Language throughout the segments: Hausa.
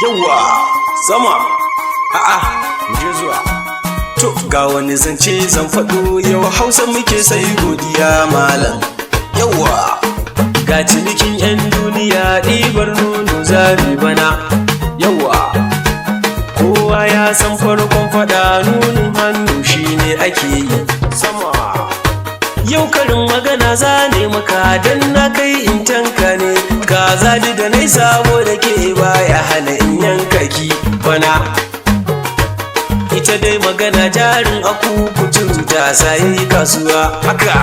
Yawa sama muje zuwa to ga wani zance zan faɗo yau Hausa muke sai godiya malam. Yawa ga cinikin 'yan duniya ɗibar nono zabi bana. Yawa kowa ya san farkon faɗa nunin hannu shine ake yi sama. Yau karin magana zane maka dan na kai in tanka ne ka zadi da nai sabo da ke baya hana in yanka ki bana. Ita dai magana jarin aku kuturu ta sai kasuwa haka.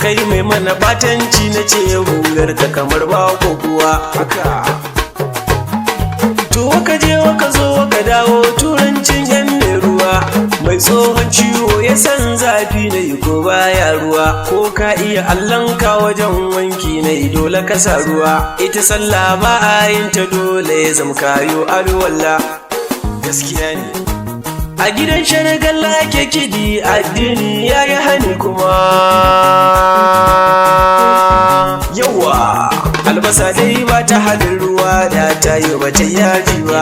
Kai mai mana batanci na ce hular ka kamar ba kuwa haka. To waka je waka zo waka dawo turancin yan mai ruwa. Mai tsohon ciwo ya san zafi na yi ko baya ruwa. Ko ka iya allanka wajen wanki na yi dole ka sa ruwa. Ita sallah ba a yin ta dole ya zama kayo alwala. Gaskiya ne a gidan sharagalla ake kiɗi addini ya yi hani kuma. Yawa albasa dai ba ta halin ruwa da ta yi ba ta yaji ba.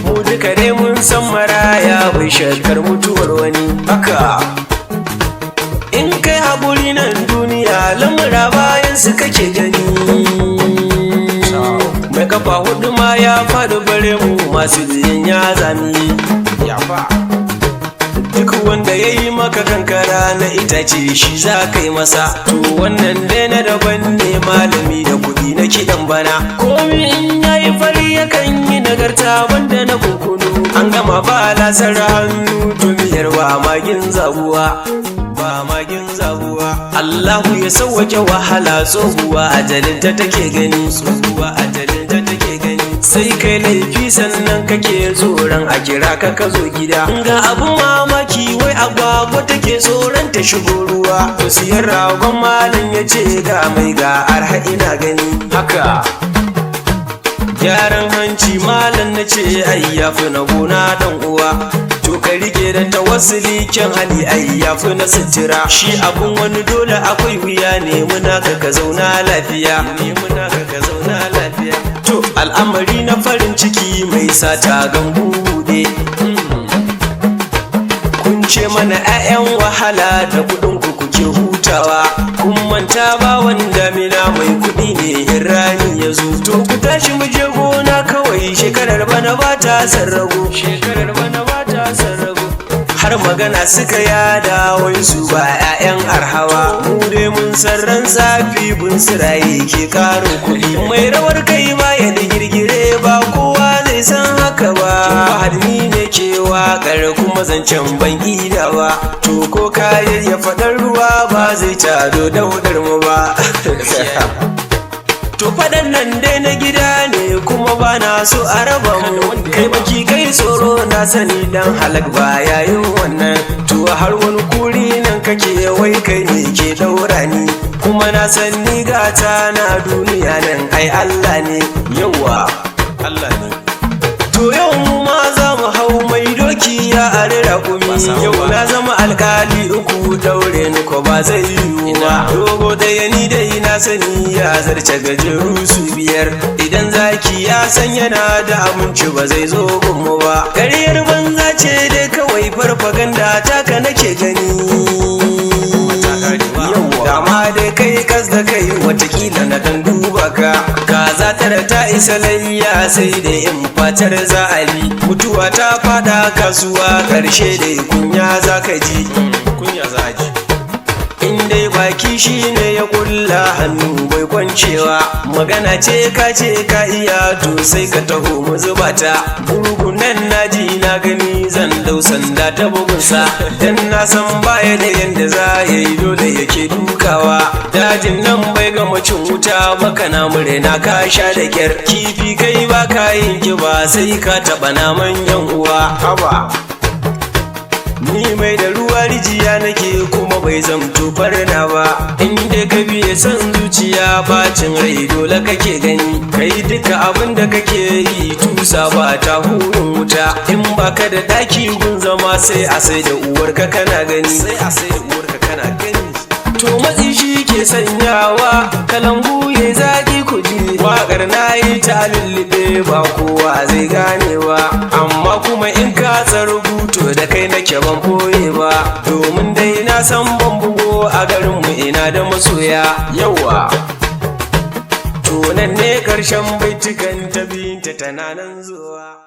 Mu duka dai mun san maraya bai shakar mutuwar wani haka. In kai haƙuri nan duniya lamura bayan su kake gani. Mai kafa hudu ma ya faɗi bare mu masu biyan ya zami yafa. Duk wanda ya yi maka kankara na itace shi za ka yi masa. To wannan dai na daban ne malami da kuɗi na kiɗan bana. Komi in ya yi fari yakan yi nagarta banda na kunkunu. An gama ba lasar hannu to miyar ba magin zabuwa. Ba magin zabuwa. Allahu ya sauwake wahala tsohuwa ajalinta take gani. Tsohuwa ajalinta take gani. Sai kai laifi sannan kake tsoron a kira ka ka zo gida. Ga abun mamaki wai agwagwa take tsoron ta shigo ruwa. To siyar ragon malam ya ce ga mai ga arha ina gani haka. Gyaran hanci malam na ce ai yafi na gona dan uwa. To ka rike da tawassuli kyan hali ai yafi na sitira. Shi abun wani dole akwai wuya ne muna ka zauna lafiya. Ne muna ka zauna lafiya. To al'amari na farin ciki mai sata gangu buɗe. Kun ce mana 'ya'yan wahala da kuɗin ku kuke hutawa. Kun manta ba wanda mina mai kuɗi ne in rani ya zo. To ku tashi mu je gona kawai shekarar bana ba ta sarrago. Shekarar bana ba ta sarrago. Har magana suka yada wai su ba 'ya'yan arhawa. Mu dai mun sarran zafi bun siraye ke ƙarin kuɗi. Mai rawar kai ba ya da girgire ba kowa zai san haka ba. Hadmi ne ke waƙar kuma zancen ban ida ba. To ko kayan ya faɗar ruwa ba zai tado da hudar mu ba. To faɗan nan dai na gida ne kuma ba na so a raba mu. Kai baki kai tsoro na sani dan halak ba yayin wannan. To har wani kuri nan kake wai kai ne ke daura ni. Kuma na san ni gata na duniya nan ai Allah ne. Yawa Allah ne. To yau mu ma za mu hau mai doki ya arira kumi. Yau na zama alkali uku daure ni ko ba zai yiwu ba. Dogo daya ni dai na sani ya zarce gajeru su biyar. Idan zaki ya san yana da aminci ba zai zo gunmu ba. Ƙaryar banza ce dai kawai farfaganda taka nake gani. Dama dai kai kas da kai watakila na dan duba ka. Kaza tara ta isa layya sai da in fatar za a bi. Mutuwa ta fada kasuwa ƙarshe da kunya za ka ji. Kunya za ji. In dai baki shi ne ya kulla hannu bai kwancewa. Magana ce ka iya to sai ka taho mu zuba ta. Burgunan naji na gani zan dau sanda ta bugunsa. Dan na san baya da yanda za ya yi dole yake dukawa. Dajin nan bai gama cin wuta baka na murena ka sha da kyar. Kifi kai ba ka yin kiba sai ka taɓa naman yan uwa. Haba. Ni mai da ruwa rijiya nake kuma bai zamto farna ba. In dai ka biye san zuciya bacin rai dole kake gani. Kai duka abin da kake yi tusa ba ta hurin wuta. In baka da daki gun zama sai a sai da uwarka kana gani. Sai a sai da uwarka kana gani. To matsi shi ke sanyawa kalangu ya zaki kuji waƙar nayi ta lullube ba kowa zai ganewa amma kuma in ka rubuto da kai nake ban boye ba domin dai na san ban bugo a garinmu ina da masoya yawa to nan ne ƙarshen baitukan ta binta tana nan zuwa.